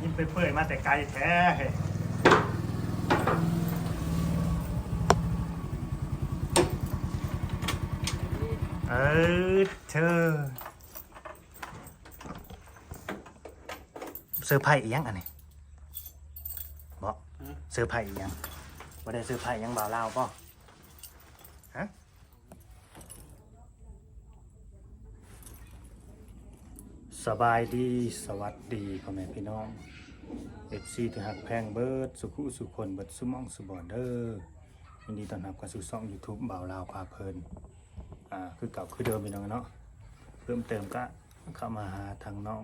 ยิ้มเปื่อยๆมาแต่ไกลแท้เธอเซอร์ไพรส์อีกยังอันนี้บอกเซอร์ไพรส์อีกยังว่าได้เซอร์ไพรส์ยังบ่าวลาวป่ะฮะสบายดีสวัสดีพ่อแม่พี่น้องFC ที่หักแพงเบิร์ดสุขุสุคนเบิร์ดสุมองสุบอเดอร์ยินดีต้อนรับเข้าสู่ช่อง YouTube บ่าวลาวพาเพลินคือเก่าคือเดิมพี่น้องเนาะเพิ่มเติมก็เข้ามาหาทางน้อง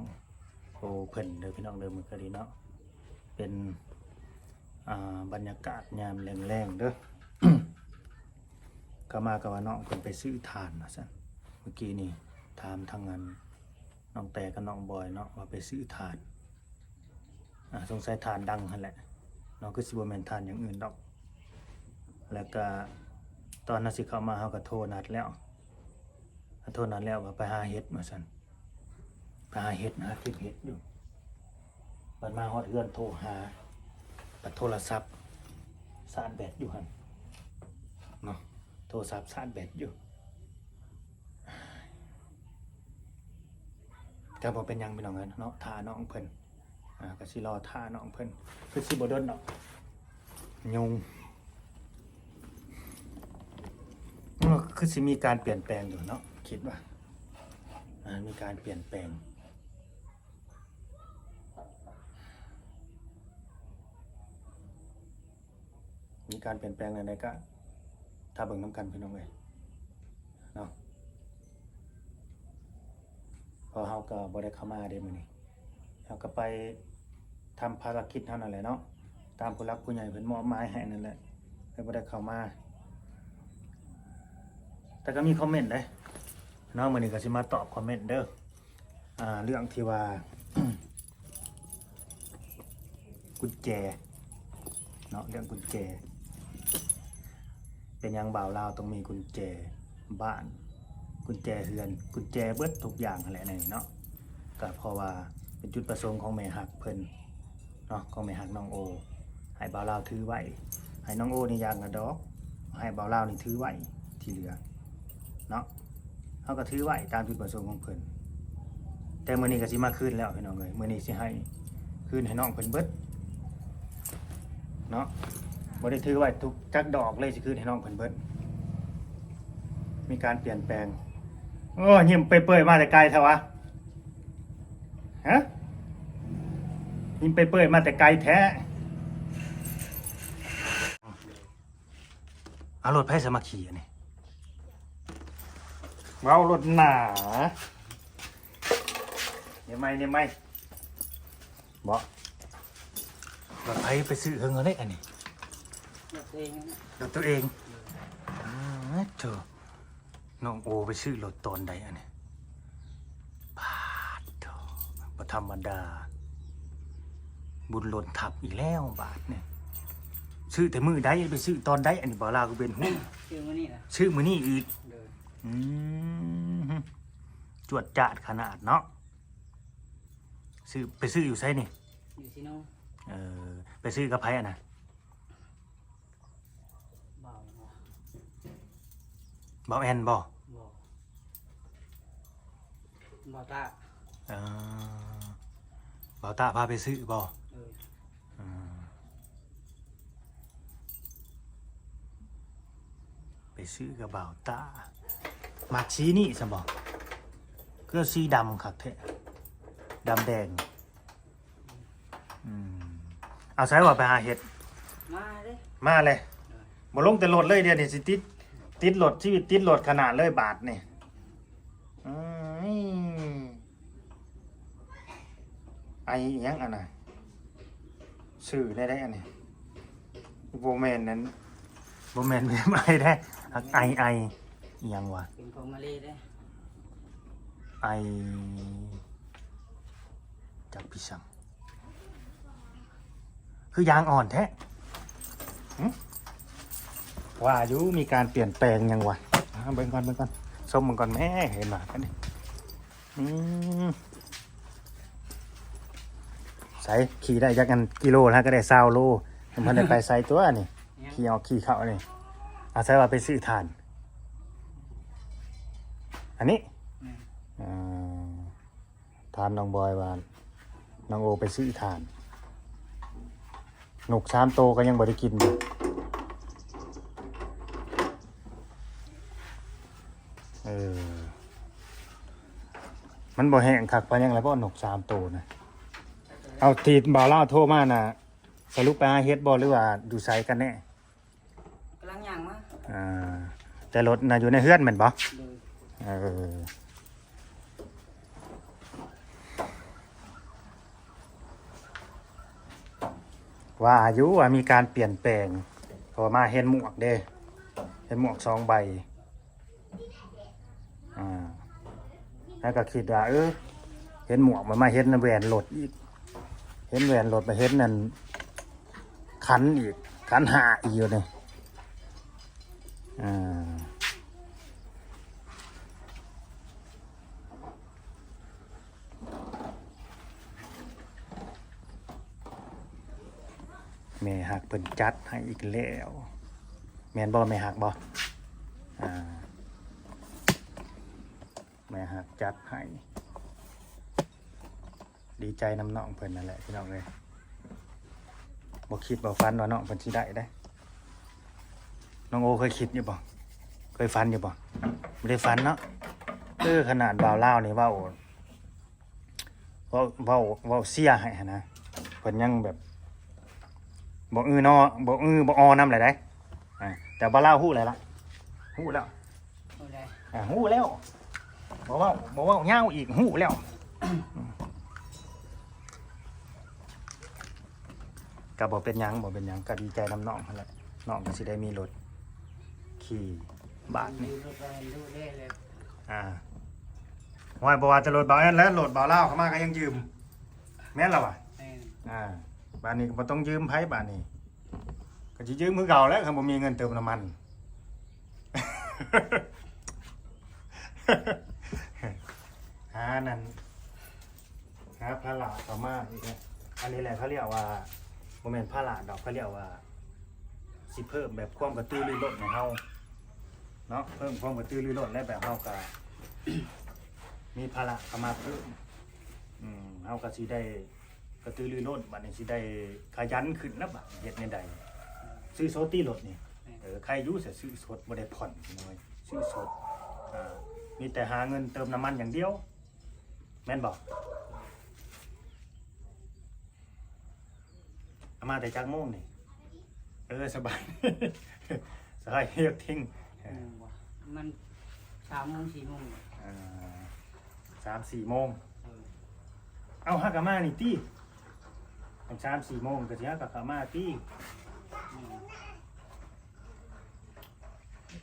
โอเพิ่นเดิมพี่น้องเดิมมือกันดีเนาะเป็นบรรยากาศยามแรงๆเด้อ ก็มากับว่าน้องเพิ่นไปซื้อถ่านนะซั่นเมื่อกี้นี่ถามทางงานน้องแต่กับน้องบอยเนาะว่าไปซื้อถ่านสงสัยถ่านดังหั่นแหละน้องคือสิบ่แม่นถ่านอย่างอื่นดอกแล้วก็ตอนนั้นสิเข้ามาเฮาก็โทรนัดแล้วโทษนั้นแล้วว่าไปหาเห็ดมาสั่นไปหาเห็ดนะเก็บเห็ดอยู่บัดมาฮอดเฮือนโทรหาบัดโทรศัพท์ชาร์จแบตอยู่หั่นเนาะโทรศัพท์ชาร์จแบตอยู่ก็บ่เป็นหยังพี่น้องเอ้ยเนาะท่าน้องเพิ่นก็สิรอท่าน้องเพิ่นคือสิบ่โดนดอกยุงคือสิมีการเปลี่ยนแปลงอยู่เนาะคิดว่ามีการเปลี่ยนแปลงอะไรก็ถ้าเบิ่งน้ำกันพี่น้องเลยเนาะพอเฮาก็บ่ได้เข้ามาเด้มื้อนี้เฮาก็ไปทำภารกิจเท่านั้นแหละเนาะตามผู้รักผู้ใหญ่เพิ่นมอบหมายให้นั่นแหละเลยบ่ได้เข้ามาแต่ก็มีคอมเมนต์ได้น้องมื้อนี้ก็สิมาตอบคอมเมนต์เด้อเรื่องที่ว่า กุญแจเนาะเรื่องกุญแจเป็นยังบ่าวลาวต้องมีกุญแจบ้านกุญแจเรือนกุญแจเบิดทุกอย่างนั่นแหละนี่เนาะก็เพราะว่าเป็นจุดประสงค์ของแม่ฮักเพิ่นเนาะของแม่ฮักน้องโอให้บ่าวลาวถือไว้ให้น้องโอนี่อย่างละดอกให้บ่าวลาวนี่ถือไว้ที่เหลือเนาะเขาก็ถือไว้ตามจุดประสงค์ของเพิ่นแต่มื้อนี้ก็สิมาคืนแล้วพี่น้องเอ้ยมื้อนี้สิให้คืนให้น้องเพิ่นเบิดเนาะบ่ได้ถือไว้ทุกจักดอกเลยสิคืนให้น้องเพิ่นเบิดมีการเปลี่ยนแปลงโอ้ยิ้มเปื่อยๆมาแต่ไกลแท้วะฮะยิ้มเปื่อยๆมาแต่ไกลแท้เอารถไผสมาขี่อันนี้เมารถหนาเนี่ยไม่บอกรถไฟไปซื้อเฮงเอาได้อันนี้รถตัวเองเถอะน้องโอไปซื้อรถตอนใดอันนี้บาทเถอะบ่ธรรมดาบุญหล่นทับอีกแล้วบาทเนี่ยซื้อแต่มือใดไปซื้อตอนใดอันนี้บ่ลาก็เป็นหูซื้อมื้อนี้อีกจวดจาดขนาดเนาะซื้อไปซื้ออยู่ไสนี่อยู่ที่น้องไปซื้อกับไผอ่ะนะบ่าวแอนบ่บ่าวตาบ่าวตาพาไปซื้อบ่ไปซื้อกับบ่าวตามักสีนี่สมบอกก็สีดำคักแท้ดำแดงเอาใส่ว่าไปหาเห็ดมาเลยบ่ลงแต่รถเลยเดี๋ยวนี้สิติดรถชีวิตติดรถขนาดเลยบาทนี่ไอยังอันน่ะสื่อได้อันนี้โบแมนนั้นโบแมนไม่ได้ไอยังวะเป็นของมาเลยได้ไอจับพิชังคือยางอ่อนแท้ว่าอยู่มีการเปลี่ยนแปลงยังวะเบิ่งก่อนส้มมันก่อนแม่เห็นหมากันดิ ใส่ขี่ได้จักกันกิโลแล้วก็ได้20โลมันได้ไปใส่ตัวนี่ เนี่ย ขี่ออกขี่เข้านี่อาศัยว่าไปซื้อถ่าน อันนี้ เนี่ย อ่าทานน้องบอยว่าน้องโอไปซื้อถ่านนก3โตวก็ยังบ่ได้กินอยู่มันบ่แห้งคักปานยังไงบ่นก3โตวนะเอาทีบ่าวเล่าโทรมาน่ะสรุปไปหาเฮ็ดบ่หรือว่าอยู่ไสกันแน่ กำลังย่างมา อ่าแต่รถน่ะอยู่ในเฮือนแม่นบ่ เลย เออว่าอายุว่ามีการเปลี่ยนแปลงเพอมาเห็นหมวกเด้เห็นหมวก2 ใบแล้วก็คิดว่าเห็นหมวกมันมาเห็นแหวนรถอีกเห็นแหวนรถมาเห็นนั่นขันอีกขันหาอีกอยู่นี่แม่หักเพิ่นจัดให้อีกแล้วแม่นบ่แม่หักบ่แม่หักจัดให้ดีใจนำน้องเพิ่นนั่นแหละพี่น้องเลยบ่คิดบ่ฝันว่าน้องเพิ่นสิได้เด้น้องโอเคยคิดอยู่บ่เคยฝันอยู่บ่บ่ได้ฝันเนาะขนาดบ่าวลาวนี่เว้าเสียให้นะเพิ่นยังแบบบ่นอบ่บ่อนำเลยได้แต่บ่าวลาวฮู้แล้วล่ะฮู้แล้ว โอ้ได้ ฮู้แล้วบ่เว้ายาวอีกฮู้แล้วก็บ่เป็นหยังก็ดีใจนำน้องนั่นแหละน้องก็สิได้มีรถขี่บาทนี่ ดูรถไปดูได้เลย ว่าบ่ว่าจะรถบ่าวนั่นแล้วรถบ่าวลาวเข้ามาก็ยังยืมแม่นแล้วว่ะ แม่น บ้านนี้ก็บ่ต้องยืมไผบ้านนี้ก็สิยืมคือเก่าแล้วคันบ่มีเงินเติมน้ำมัน นั่นหาพระหลาดเข้ามาอีกแล้วอันนี้แหละเขาเรียกว่าบ่แม่นพระหลาดดอกเขาเรียกว่าสิเพิ่มแบบความกระตือรือร้นให้เฮาเนาะเพิ่มความกระตือรือร้นและแบบเฮาก็ มีภาระเข้ามาเพิ่มเฮาก็สิได้กระตือรือร้นบัดนี้สิได้ขยันขึ้นแล้วบัดเฮ็ดแนวใดซื้อโซตี้รถนี่ใครอยู่สิซื้อสดบ่ได้ผ่อนน้อยซื้อสดมีแต่หาเงินเติมน้ำมันอย่างเดียวแม่นบ่เอามาแต่จักโมงนี่สบาย สบายเรียกทิ้ง ว่ะมัน3 โมง 4 โมง 3-4 โมงเอาฮักกะมานี่ตี้3-4 โมงก็สิฮักกะมาตี้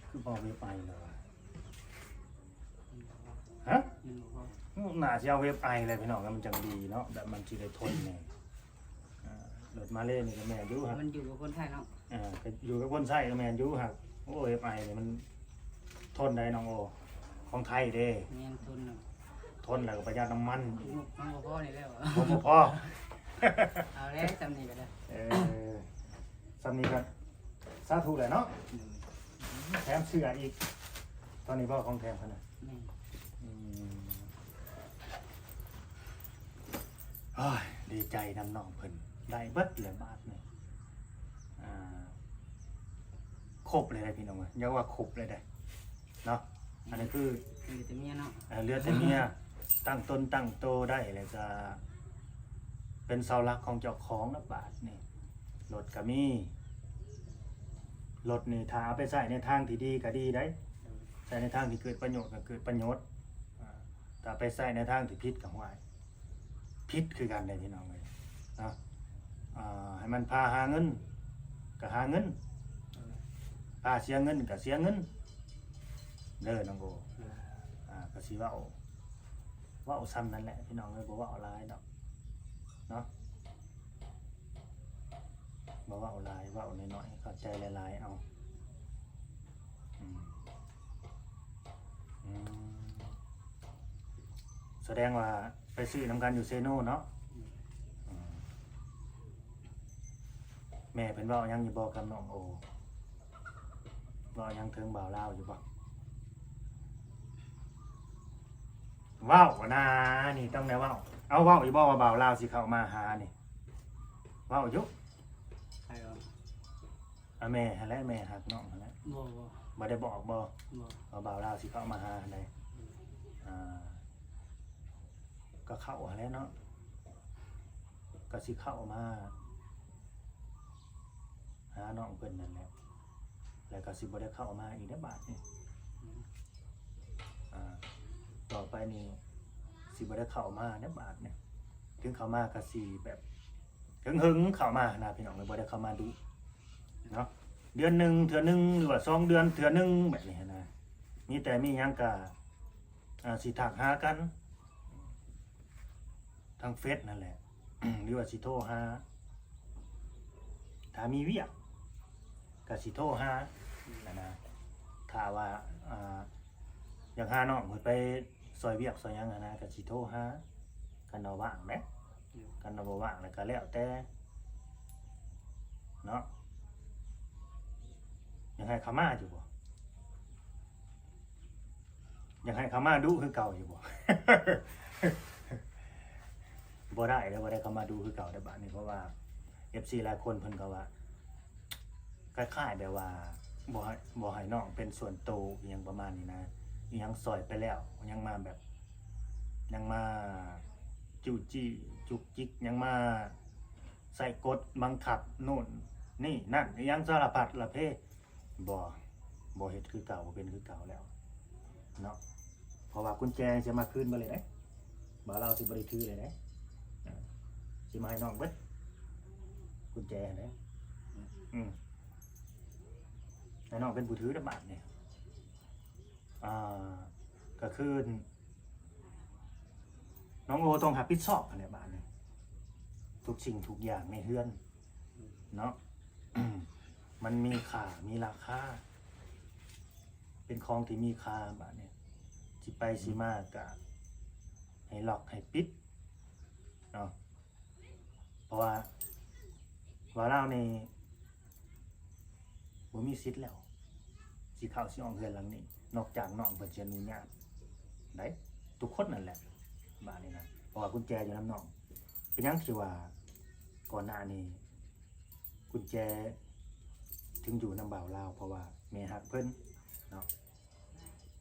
คือบ่มีไปเลยฮะน่าสิเอาเว็บไอเลยพี่น้องมันจังดีเนาะแบบมันสิได้ทนแน่รถมาเล่นี่ก็แม่นอยู่ครับ มันอยู่กับคนไทยเนาะ ก็อยู่กับคนใช้ก็แม่นอยู่ครับโอ้เว็บไอนี่มันทนได้น้องโอของไทยเด้ แม่นทุนเนาะ ทนแล้วก็ประหยัดน้ำมัน มันบ่พอนี่แล้ว บ่พอ เอาแล้วจำนี่ก็ได้ สำนีก็สาธุเลยเนาะแถมเสื้ออีกตอนนี้พ่อของแถมขนาด แม่น ดีใจนำน้องเพิ่นได้เบิดเลยบาทนี่ครบเลยได้พี่น้องเอ้ยอย่าว่าครบเลยได้เนาะอันนี้คือ คือแต่เมียเนาะ เลือดแต่เมียตั้งตนตั้งโตได้แล้วก็เป็นเสาหลักของเจ้าของนะบาทนี่รถก็มีรถนี่ถ้าเอาไปใส่ในทางที่ดีก็ดีได้ใส่ในทางที่เกิดประโยชน์ก็เกิดประโยชน์ถ้าไปใส่ในทางที่ผิดก็ห่วยผิดคือกันได้พี่น้องเลยนะให้มันพาหาเงินก็หาเงินพาเสียเงินก็เสียเงินเด้อน้องโบก็สิเว้าซ้ำนั่นแหละพี่น้องเลยบ่เว้าหลายดอกเนาะบ่เว้าหลายเว้าน้อยๆเข้าใจหลายๆเอาแสดงว่าไปซื้อน้ำกันอยู่เซโน่เนาะ แม่เป็นเว้ายังอยู่บ่กับน้องโอเว้ายังถึงบ่าวลาวอยู่บ่เว้านะนี่ต้องได้เว้าเอาเว้าอยู่บ่ว่าบ่าวลาวสิเข้ามาหานี่เว้าอยู่ ใครว่า อะแม่หั่นแหละแม่ฮักน้องหั่นแหละ บ่ บ่ได้บอกบ่ บ่ ว่าบ่าวลาวสิเข้ามาหาหั่นใดอ่าก็เข้าหั่นแหละเนาะก็สิเข้ามาหาน้องเพิ่นนั่นแหละแล้วก็สิบ่ได้เข้ามาอีกเด้อบาดนี้ต่อไปนี่สิบ่ได้เข้ามาเด้อบาดเนี่ยถึงเข้ามาก็สิแบบหึงๆเข้ามานะพี่น้องบ่ได้เข้ามาดูเนาะเดือนหนึงเทื่อหนึงหรือว่า2เดือนเทื่อหนึงแบบนี้นะมีแต่มีหยังก็สิทักหากันทางเฟซนั่นแหละ หรือว่าสิโทรหาถ้ามีเวียกก็สิโทรหานะถ้าว่าอยากหาน้องเพิ่นไปซอยเวียกซอยหยังนะก็สิโทรหากันเอาว่างแหมกันเอาบ่ว่างแล้วก็แล้วแต่เนาะอยากให้เขามาอยู่บ่อยากให้เขามาดูคือเก่าอยู่บ่ บ่ได้แล้วบ่ได้เข้ามาดูคือเก่าได้บาดนี้เพราะว่า FC หลายคนเพิ่นก็ว่าคล้ายๆแบบว่าบ่ให้น้องเป็นส่วนโตวอหยังประมาณนี้นะอีหยังซอยไปแล้วยังมาแบบยังมาจู้จี้จุกจิกยังมาใส่กฎบังคับโน่นนี่นั่นอีหยังสารพัดละเพบ่เฮ็ดคือเก่าบ่เป็นคือเก่าแล้วเนาะเพราะว่ากุญแจจะมาคืนบ่เลยเด้บ่เราสิบ่ได้ถือเลยเด้สิมาให้น้องเบิดกุญแจเด้ให้น้องเป็นผู้ถือเด้อบาดนี่ก็คือน้องโอต้องรับผิดชอบอันนี้บาดนี่ทุกสิ่งทุกอย่างในเฮือนเนาะ มันมีค่ามีราคาเป็นของที่มีค่าบาดนี่สิไปสิมาก็ให้ล็อกให้ปิดเนาะเพราะว่าเรานี่บ่มีสิทธิ์แล้วสิเข้าสิออกเรือนหลังนี้นอกจากน้องเพิ่นสิอนุญาตได้ทุกคนนั่นแหละบาดนี้นะเพราะว่ากุญแจอยู่นำน้องเป็นหยังที่ว่าก่อนหน้านี้กุญแจถึงอยู่นำบ่าวลาวเพราะว่าแม่ฮักเพิ่นเนาะ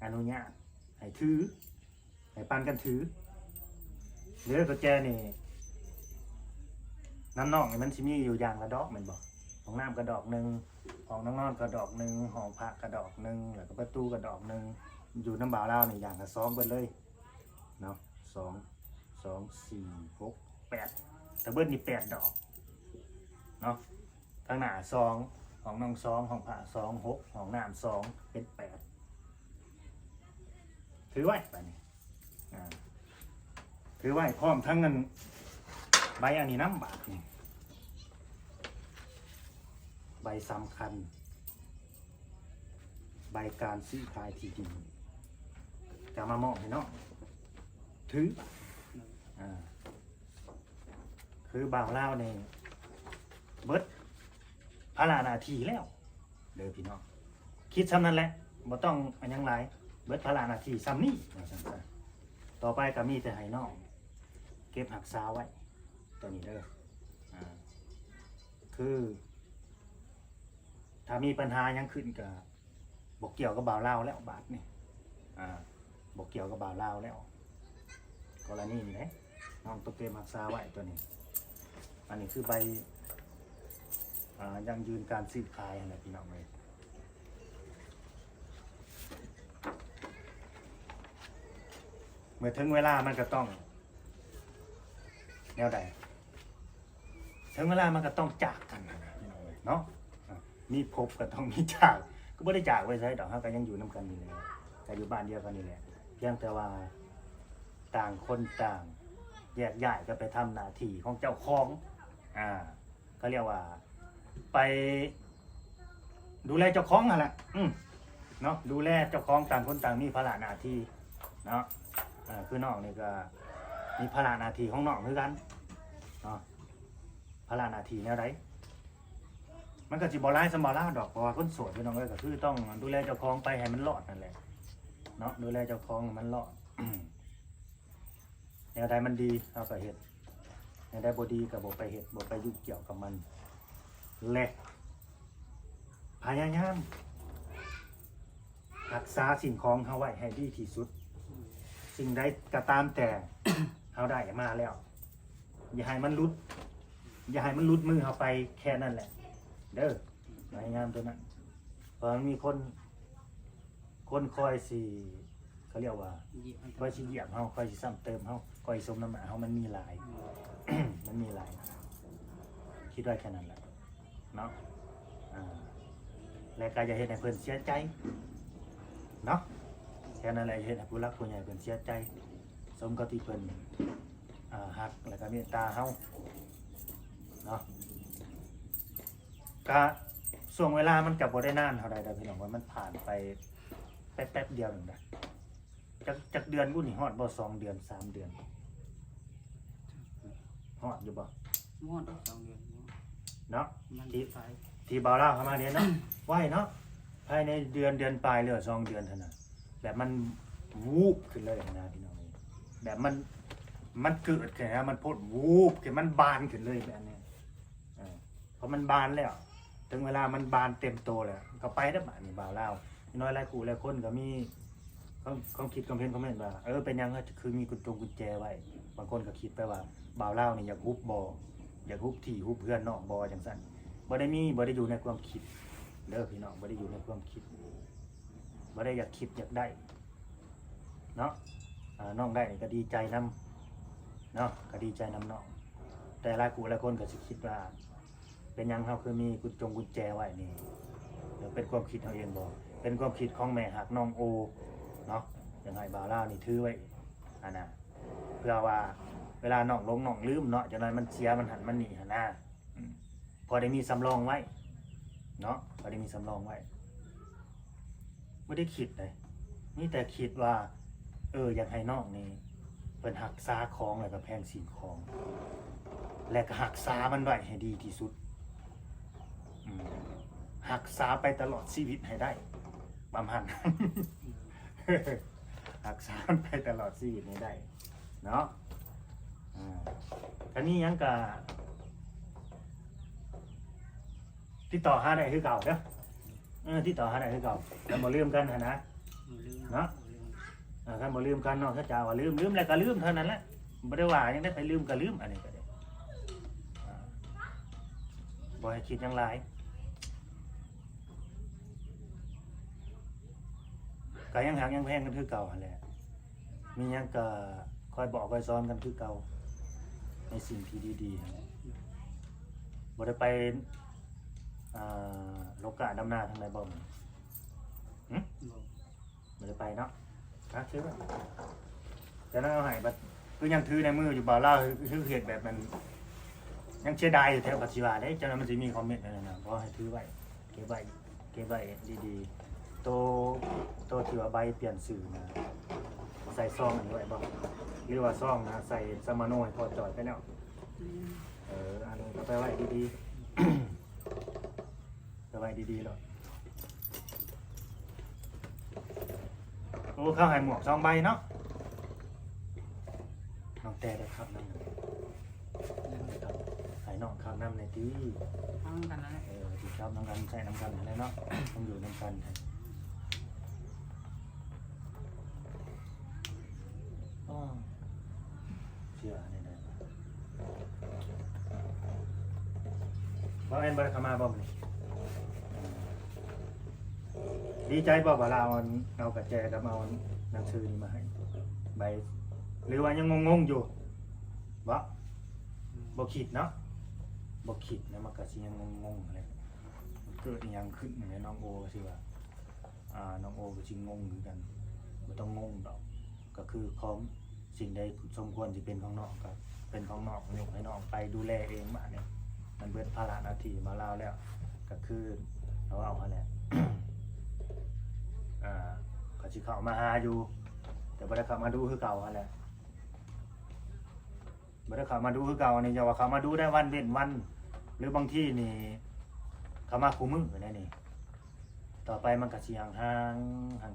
อนุญาตให้ถือให้ปันกันถือหรือกุญแจนี่น้ำนอกนี่มันสิมีอยู่อย่างละดอกแม่นบ่ของน้ำกระดอกนึงของน้องนอนกระดอกนึงห้องพระกระดอกนึงแล้วก็ประตูกระดอกนึงอยู่น้ำบ่าวลาวนี่อย่างละ2เบิดเลยเนาะ2 4 6 8แต่เบิดนี่8ดอกเนาะทางหน้า2ของน้อง2ของพระ2 6ของน้ำ2เป็น8ถือไว้บัดนี้ถือไว้พร้อมทั้งเงินใบอันนี้น้ำบาทนี่ใบสำคัญใบการซื้อขายที่ดินจะมามอบให้น้องถือคือบ่าวลาวนี่เบิดภาระหน้าที่แล้วเด้อพี่น้องคิดซ้ำนั้นแหละบ่ต้องอันยังหลายเบิดภาระหน้าที่ซ้ำนี้ต่อไปก็มีแต่ให้น้องเก็บรักษาไว้ตัวนี้เด้อคือถ้ามีปัญหายังขึ้นก็บอกเกี่ยวกับบ่าวลาวแล้วบาทนี่บอกเกี่ยวกับบ่าวลาวแล้วกรณีนี้นะน้องต้องเก็บรักษาไว้ตัวนี้อันนี้คือใบยังยืนการซื้อขายอะไรพี่น้องเลยเมื่อถึงเวลามันก็ต้องแนวใดถึงเวลามันก็ต้องจากกันเนาะมีพบก็ต้องมีจากก็ไม่ได้จากไว้ใช่ดอกก็ยังอยู่นำกันนี่แหละแต่อยู่บ้านเดียวกันนี่แหละเพียงแต่ว่าต่างคนต่างแยกย้ายก็ไปทำหน้าที่ของเจ้าของก็เรียกว่าไปดูแลเจ้าของนั่นแหละเนาะดูแลเจ้าของต่างคนต่างมีภาระหน้าที่เนาะคือน้องนี่ก็มีภาระหน้าที่ของน้องเหมือนกันเนาะภาระหน้าที่แนวใด มันก็สิบ่ร้ายสำบ่ลาวดอกเพราะว่าคนโสดพี่น้องเอ้ยก็คือต้องดูแลเจ้าของไปให้มันรอดนั่นแหละเนาะดูแลเจ้าของให้มันรอด แนวใดมันดีเราก็เฮ็ดแนวใดบ่ดีก็บ่ไปเฮ็ดบ่ไปยุ่งเกี่ยวกับมันและพยายามรักษาสิ่งของเฮาไว้ให้ดีที่สุด สิ่งใดก็ตามแต่ เฮาได้มาแล้ว อย่าให้มันหลุด อย่าให้มันหลุดมือเฮาไปแค่นั้นแหละ เด้อพยายามตัวนั้นเพราะมันมีคนคอยสิเขาเรียกว่า เหยียบมัน คอยสิเหยียบเฮาคอยสิซ้ำเติมเฮาคอยสมน้ำหนักเฮามันมีหลาย มันมีหลาย คิดไว้แค่นั้นแหละเนาะและก็อย่าเฮ็ดให้เพิ่นเสียใจเนาะแค่นั้นแหละอย่าเฮ็ดให้ผู้รักผู้ใหญ่เพิ่นเสียใจ สมกับที่เพิ่นฮักแล้วก็เมตตาเฮาเนาะก็ช่วงเวลามันก็บ่ได้นานเท่าใดดอกพี่น้องว่ามันผ่านไปแป๊บๆเดียวนึงนะจักเดือนกูนี่ฮอดบ่2เดือน3เดือนฮอดอยู่บ่ มอดได้2 เดือน เนาะ มัน ที่บ่าวลาวเข้ามาเนี่ยเนาะ ไว้เนาะภายในเดือนปลายเหลือ2เดือนเท่านั้นแบบมันวูบขึ้นเลยนะพี่น้องแบบมันเกิดขึ้นนะมันโพดวูบขึ้นมันบานขึ้นเลยแบบนี้เพราะมันบานแล้วถึงเวลามันบานเต็มโตแล้วก็ไปได้บ้านนี่บ่าวลาวน้อยหลายคู่หลายคนก็มีความคิดความเห็นคอมเมนต์ว่าเป็นยังไงคือมีกุญแจไว้บางคนก็คิดไปว่าบ่าวลาวนี่อยากฮุบบ่อยากฮุบที่ฮุบเพื่อนนอกบ่จังซั่นบ่ได้อยู่ในความคิดเด้อพี่น้องบ่ได้อยู่ในความคิดบ่ได้อยากคิดอยากได้เนาะน้องได้ก็ดีใจนำเนาะก็ดีใจนำน้องแต่หลายคู่หลายคนก็สิคิดว่าเป็นยังเฮาคือมีกุญแจไว้นี่เดี๋ยวเป็นความคิดเฮาเองบ่เป็นความคิดของแม่ฮักน้องโอเนาะยังไงบ่าวลาวนี่ถือไว้น่ะเพื่อว่าเวลาน้องลงน้องลืมเนาะจังได๋มันเสียมันหันมันหนีหั่นน่ะพอได้มีสำรองไว้เนาะพอได้มีสำรองไว้ไม่ได้คิดเลยนี่แต่คิดว่าอยากให้น้องนี่เป็นหักษาของแล้วก็แพงสิ่งของและก็หักษามันไว้ให้ดีที่สุดหักษาไปตลอดชีวิตให้ได้ประมาณนั้น หักษามันไปตลอดชีวิตให้ได้เนาะอันนี้ยังก็ติดต่อหาได้คือเก่าเด้อติดต่อหาได้คือเก่าแล้วบ่ลืมกันนะเนาะถ้าบ่ลืมกันเนาะถ้าจะว่าลืมแล้วก็ลืมเท่านั้นแหละบ่ได้ว่ายังได้ไปลืมก็ลืมอันนี้ก็ได้บ่ให้คิดหยังหลายก็ยังหักยังแพงกันคือเก่าหั่นแหละมีหยังก็คอยบอกคอยสอนกันคือเก่าในสิ่งที่ดีๆหั่นแหละบ่ได้ไปโลกะดำหน้าทางใดบ่มันบ่ได้ไปเนาะถือว่าแต่นั่นเอาให้บัดคือยังถือในมืออยู่บ่าวลาวคือเหตุแบบมันยังเสียดายอยู่แถวปัจจุบันเด้จังนั้นมันสิมีคอมเมนต์นั่นน่ะบ่ให้ถือไว้เก็บไว้ดีๆโตที่ว่าใบเปลี่ยนสื่อนะใส่ซองอันนี้ไว้บ่หรือว่าซองนะใส่สมาโนให้พอจอยไปแล้วอันนี้ก็ไปไว้ดีๆไปไว้ดีๆหรอกโอ้เข้าให้หมวก2 ใบเนาะน้องแต่ได้ครับนั่นให้น้องครับน้ำในที่ ทั้งกันนะ ที่ครับน้ำกันใส่น้ำกันอะไรเนาะต้องอยู่น้ำกันเชื่อในนั้นบ่แม่นบ่เข้ามาบ่นี่ดีใจบ่ว่าเราเอากระแจกับเอาหนังสือนี่มาให้ใบหรือว่ายังงงๆอยู่บ่คิดเนาะบ่คิดนะมันก็สิยังงงๆอะไรเกิดอีหยังขึ้นในน้องโอสิว่าน้องโอก็สิงงคือกันบ่ต้องงงดอกก็คือของสิ่งใดสมควรสิเป็นของน้องก็เป็นของน้องยกให้น้องไปดูแลเองมาเนี่ยมันเบิดภาระหน้าที่มาลาวแล้วก็คือเอาหั่นแหละ ก็สิเข้ามาหาอยู่แต่บ่ได้เข้ามาดูคือเก่าหั่นแหละบ่ได้เข้ามาดูคือเก่านี่อย่าว่าเข้ามาดูได้วันเว้นวันหรือบางที่นี่ เขามาคู่มือนั่นนี่ต่อไปมันก็สิห่างไป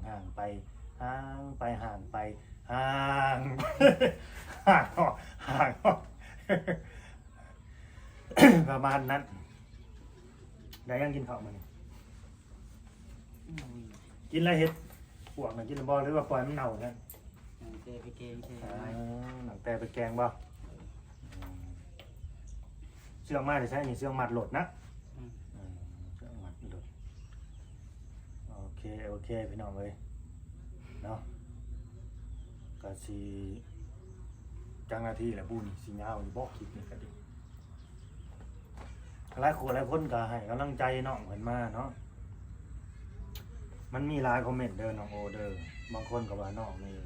ห่างไปห่างไปห่างห่างออกห่างออก ประมาณนั้นได้ยังกินข้าวมื้อนี้ กินอะไรเห็ดพวกน่ะกินบ่หรือว่าปล่อยมันเน่านั่น เตะไปเกมเตะ หนังแต่ไปแกงบ่เสื้อมาได้ใช่นี่เสื้อมัดโหลดนะเสื้อมัดโหลดโอเคพี่น้องเอ้ยเนาะก็สิจังนาทีแหละบุญสิยาวอยู่บ่คลิปนี่ก็ดีหลายคนก็ให้กำลังใจน้องเพิ่นมาเนาะมันมีหลายคอมเมนต์เด้อน้องโอเด้อบางคนก็ว่าน้องนี่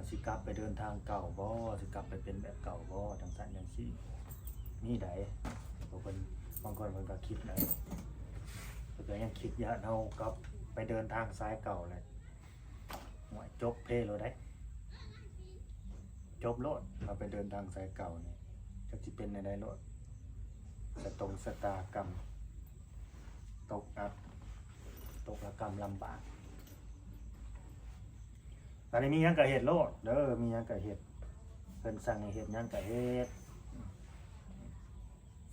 สิกลับไปเดินทางเก่าบ่สิกลับไปเป็นแบบเก่าบ่จังซั่นจังซี่นี่ใดบางคนเพิ่นก็คิดได้เพิ่นก็ยังคิดอยากเฮากลับไปเดินทางสายเก่าเลยหัวจบเพลโลได้จบโลดเราไปเดินทางสายเก่านี่จักสิเป็นในใดโลดสตากรรมตกอับตกระกรรมลำบากตอนนี้มีหยังกะเฮ็ดโลดเด้อมีหยังกะเฮ็ดเพิ่นสั่งให้เฮ็ดหยังกะเฮ็ด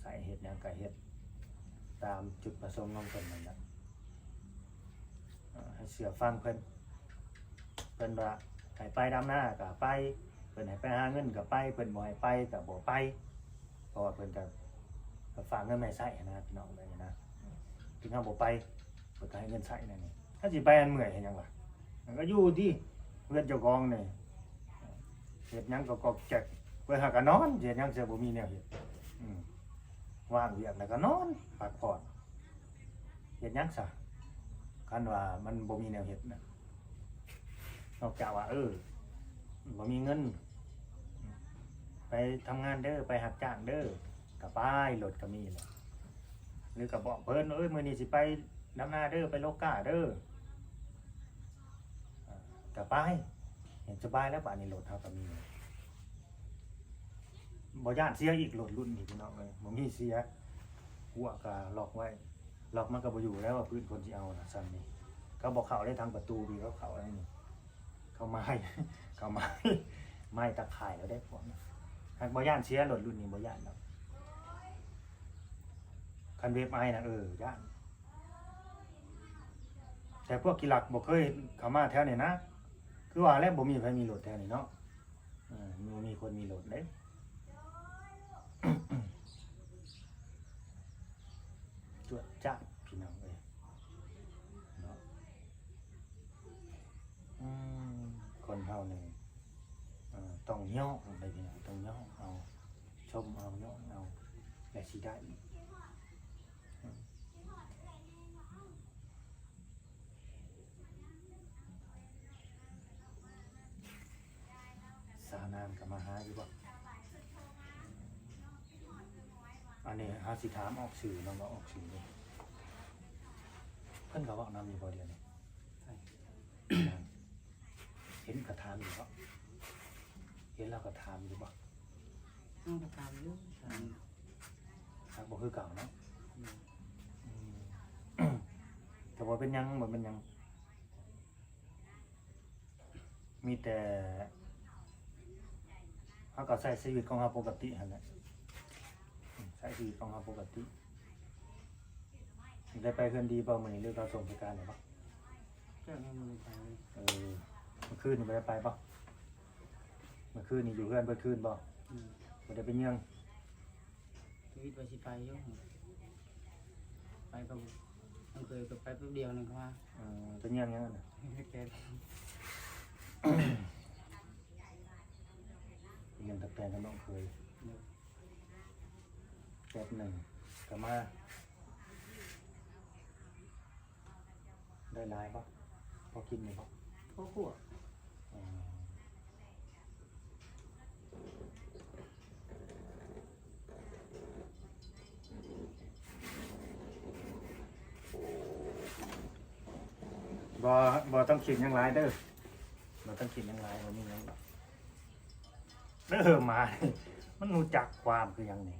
ใส่เฮ็ดหยังกะเฮ็ดตามจุดประสงค์ของเพิ่นนั่นแหละให้เชื่อฟังเพิ่นว่าให้ไปดำหน้าก็ไปเพิ่นให้ไปหาเงินก็ไปเพิ่นบ่ให้ไปก็บ่ไปเพราะว่าเพิ่นก็ฝากเงินมาให้ใช้นะพี่น้องแบบนี้นะถึงเฮาบ่ไปเพิ่นก็ให้เงินใช้นั่นนี่ถ้าสิไปอันเมื่อยเฮ็ดหยังล่ะมันก็อยู่ที่เพื่อนเจ้าของนี่เฮ็ดหยังก็กอกแจกเพิ่นหาก็นอนเฮ็ดหยังเสียบ่มีแนวเฮ็ดว่างเวียกแล้วก็นอนพักผ่อนเฮ็ดหยังซะคันว่ามันบ่มีแนวเฮ็ดนะนอกจากว่าบ่มีเงินไปทำงานเด้อไปรับจ้างเด้อก็ไปรถก็มีแหละหรือก็บอกเพิ่นมื้อนี้สิไปดำนาเด้อไปโลกาเด้อก็ไปเห็นสบายแล้วป่านนี้รถเฮาก็มีบ่ย่านเสียอีกรถรุ่นนี้พี่น้องเอ้ยบ่มีเสียหัวก็ล็อกไว้ล็อกมันก็บ่อยู่แล้วว่าพื้นคนสิเอาน่ะซั่นนี่เขาบอกเข้าได้ทางประตูดีเขาอันนี้เขาไม้ เขาไม้ตะข่ายแล้วได้พวกนี้หากบ่ย่านเสียรถรุ่นนี้บ่ย่านดอกคันเวฟไอนะย่านแต่พวกกีฬาบ่เคยเข้ามาแถวนี้นะคือว่าแล้วบ่มีไผมีรถแถวนี้เนาะมีคนมีรถเด้ จวดจ้าพี่น้องเอ้ยเนาะคนเฮานี่ต้องย่อไปพี่น้องต้องย่อเอาชมเอาย่อเอาและสิได้สาวนานกับมาหาอยู่บ่อันนี้หาสิถามออกสื่อน้องก็ออกสื่อเลยเพิ่นก็เว้านำอยู่บ่เดียวนี้เห็นก็ถามอยู่บ่เห็นแล้วก็ถามอยู่บ่ ต้องไปตามอยู่ หากบ่คือเก่าเนาะแต่ว่าเป็นหยังบ่เป็นหยังมีแต่เฮาก็ใช้ชีวิตของเฮาปกติหั่นแหละใช้ชีวิตของเฮาปกติได้ไปเพิ่นดีบ่มื้อนี้หรือเขาส่งไปการได้บ่ เจ้าแม่มือไป เมื่อคืนนี่บ่ได้ไปบ่เมื่อคืนนี่อยู่เฮือนเบิดคืนบ่บ่ได้ไปเยี่ยง ชีวิตไปสิไปอยู่ไปกับมันเคยกับไปแป๊บเดียวนึงเข้ามา ไปเยี่ยงหยังน่ะ แก เยี่ยงตะแกรงกับน้องเคยแป๊บหนึงก็มาได้หลายบ่พอกินนี่บ่ พ่อขั้ว บ่ต้องคิดหยังหลายเด้อบ่ต้องคิดหยังหลายบ่มีหยังดอกหมานี่มันรู้จักความคือหยังนี่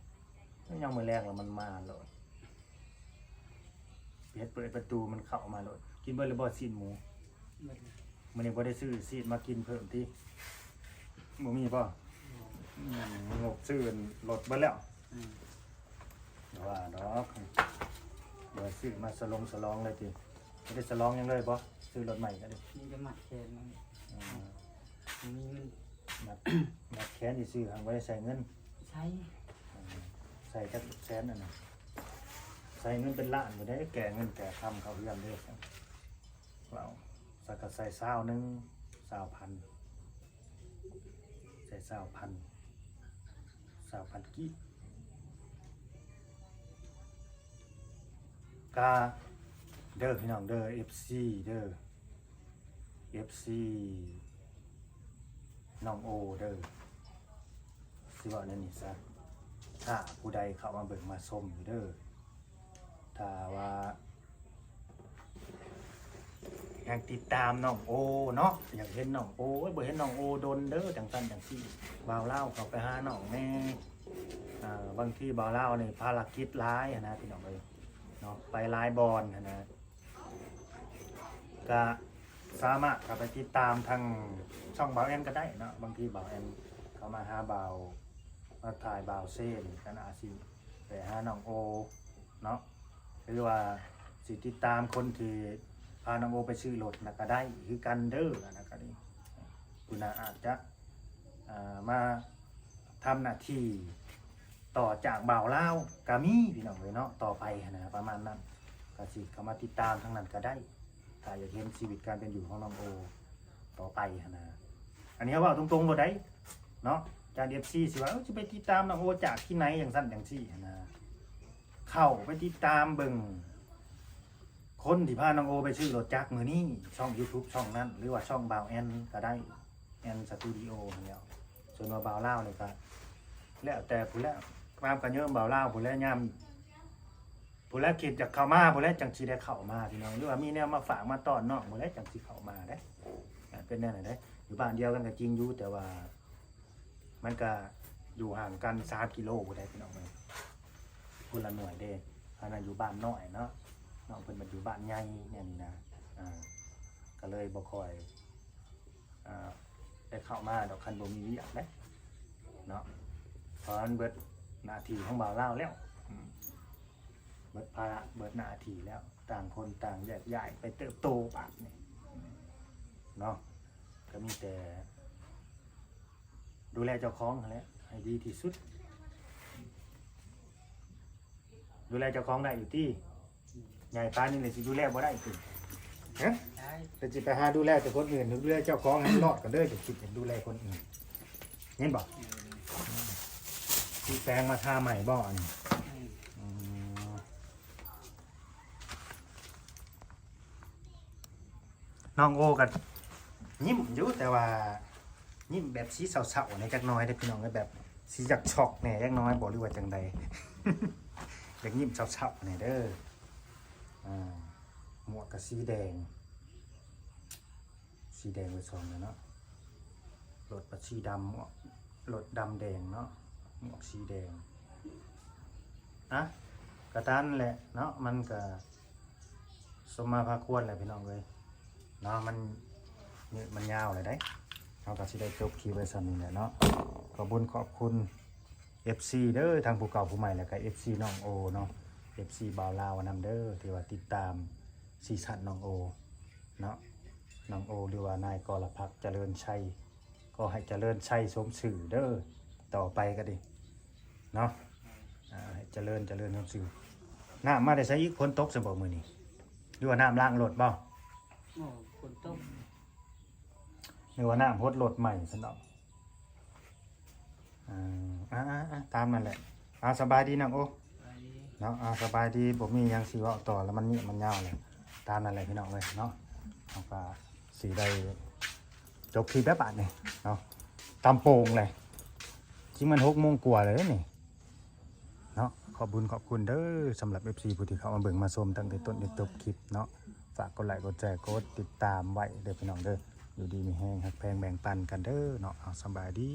มันยังมื้อแรกแล้วมันมาโลด เฮ็ดเปิดประตูมันเข้ามาโลดกินเบิดแล้วบ่ซีนหมู เบิดเลย มื้อนี้บ่ได้ซื้อซีนมากินเพิ่มติบ่มีบ่งบซื้อรถเบิดแล้ว อืม ว่าดอกเดี๋ยวซื้อมาสลองเลยติบ่ได้สลองหยังเลยบ่ซื้อรถใหม่ก็ได้ นี่จะหมัดแขนมัน อืม มีมัน มัดแขนสิซื้อหังบ่ได้ใส่เงิน ใช้ ใส่จักแสนน่ะนะใส่เงินเป็นล้านบ่ได้แก่เงินแก่คำเขาเรียนเด้อครับเราสักก็ใส่20,000 20,000ใส่20,000กี่กาเด้อพี่น้องเด้อ FC เด้อ FC น้องโอเด้อสิว่าแนวนี้ซะถ้าผู้ใดเข้ามาเบิ่งมาชมอยู่เด้อถ้าว่าอยากติดตามน้องโอเนาะอยากเห็นน้องโอบ่เห็นน้องโอโดนเด้อจังซั่นจังซี่บ่าวลาวเขาไปหาน้องแม่บางทีบ่าวลาวนี่ภารกิจหลายหั้นนะพี่น้องเอ้ยเนาะไปหลายบอนหั้นนะก็สามารถเข้าไปติดตามทางช่องบ่าวแอนก็ได้เนาะบางทีบ่าวแอนเขามาหาบ่าวมาถ่ายบ่าวเซ่นี่ก็น่าสิไปหาน้องโอเนาะหรือว่าสิติดตามคนที่พาน้องโอไปซื้อรถนะก็ได้คือกันเด้อนะก็ดีคุณอาอาจจะมาทำหน้าที่ต่อจากบ่าวลาวกามีพี่น้องเลยเนาะต่อไปนะประมาณนั้นก็สิเข้ามาติดตามทางนั้นก็ได้ถ้าอยากเห็นชีวิตการเป็นอยู่ของน้องโอต่อไปนะอันนี้ว่าตรงๆบ่ได้เนาะจาน FC สิว่าจะไปติดตามน้องโอจากที่ไหนอย่างสั้นอย่างซี่นะเข้าไปติดตามเบิ่งคนที่พาน้องโอไปซื้อรถจักรมือนี้ช่อง YouTube ช่องนั้นหรือว่าช่องบ่าวแอนก็ได้แอนสตูดิโอแล้วส่วนว่าบ่าวลาวนี่ก็แล้วแต่ผู้แล้วความกันเยอะบ่าวลาวผู้แล้วยามผู้แล้วคิดจะเข้ามาผู้แล้วจังสิได้เข้ามาพี่น้องหรือว่ามีแนวมาฝากมาต้อนน้องผู้แล้วจังสิเข้ามาได้เป็นแนวไหนได้อยู่บ้านเดียวกันก็จริงอยู่แต่ว่ามันก็อยู่ห่างกัน3 กิโลบ่ได้พี่น้องเอ้ยคนละหน่วยเด้อันนั้นอยู่บ้านน้อยเนาะน้องเพิ่นมาอยู่บ้านใหญ่เนี่ยนี่นะก็เลยบ่ค่อยได้เข้ามาดอกคันบ่มีเวียกเด้เนาะเพราะฉะนั้นเบิดหน้าที่ของบ่าวลาวแล้วเบิดภาระเบิดหน้าที่แล้วต่างคนต่างแยกย้ายไปเติบโตบาดนี่เนาะก็มีแต่ดูแลเจ้าของนั่นแหละให้ดีที่สุดดูแลเจ้าของได้อยู่ที่ใหญ่ปานนี่เลยสิดูแลบ่ได้ติฮะ ได้ แต่สิไปหาดูแลแต่คนอื่นดูแลเจ้าของให้รอดกันเด้อจะคิดดูแลคนอื่นเห็นบ่ที่แปลงมาทาใหม่บ่อันนี้น้องโอกันยิ้มอยู่แต่ว่ายิ้มแบบสีเศร้าๆในจักหน้อยได้อพี่น้องเอ้ยแบบสีจักช็อกแหน่จักหน้อยบ่หรือว่าจังใด อยากยิ้มเศร้าๆแหน่เด้อหมวกกับสีแดงไว้ซองเนาะรถปัดสีดำหมวกรถดำแดงเนาะหมวกสีแดงกระตันแหละเนาะมันก็สมมาพาควรแหละพี่น้องเลยเนาะมันยาวเลยได้เราก็สิได้จบคลิปไว้ซ้ำนี่แหละเนาะขอบคุณ FC เด้อทางผู้เก่าผู้ใหม่แล้วก็ FC น้องโอเนาะ FC บ่าวลาวนำเด้อที่ว่าติดตามซีซั่นน้องโอเนาะน้องโอหรือว่านายกรพักเจริญชัยก็ให้เจริญชัยสมชื่อเด้อต่อไปก็ดีเนาะให้เจริญสมชื่อน้ำมาได้ใช้อีกฝนตกสมบ่มื้อนี้หรือว่าน้ำล้างรถบ่ โอ้คนต้ม หรือว่าน้ำพดรถใหม่ซั่นดอกตามนั่นแหละสบายดีน้องโอ ไปดี เนาะสบายดีผมมียังสีว่าต่อแล้วมันยาวเลยตามนั่นแหละพี่น้องเลยเนาะเอาก็สีได้จบคลิปแบบบาทนี่เนาะตามโป่งเลยที่มัน6 โมงกว่าเลยนี่เนาะขอบคุณเด้อสำหรับ FC ผู้ที่เข้ามาเบิ่งมาชมตั้งแต่ต้นจนจบคลิปเนาะฝากกดไลค์กดแชร์กดติดตามไว้เด้อพี่น้องเด้ออยู่ดีมีแห้งฮักแพงแบ่งปันกันเด้อเนาะสบายดี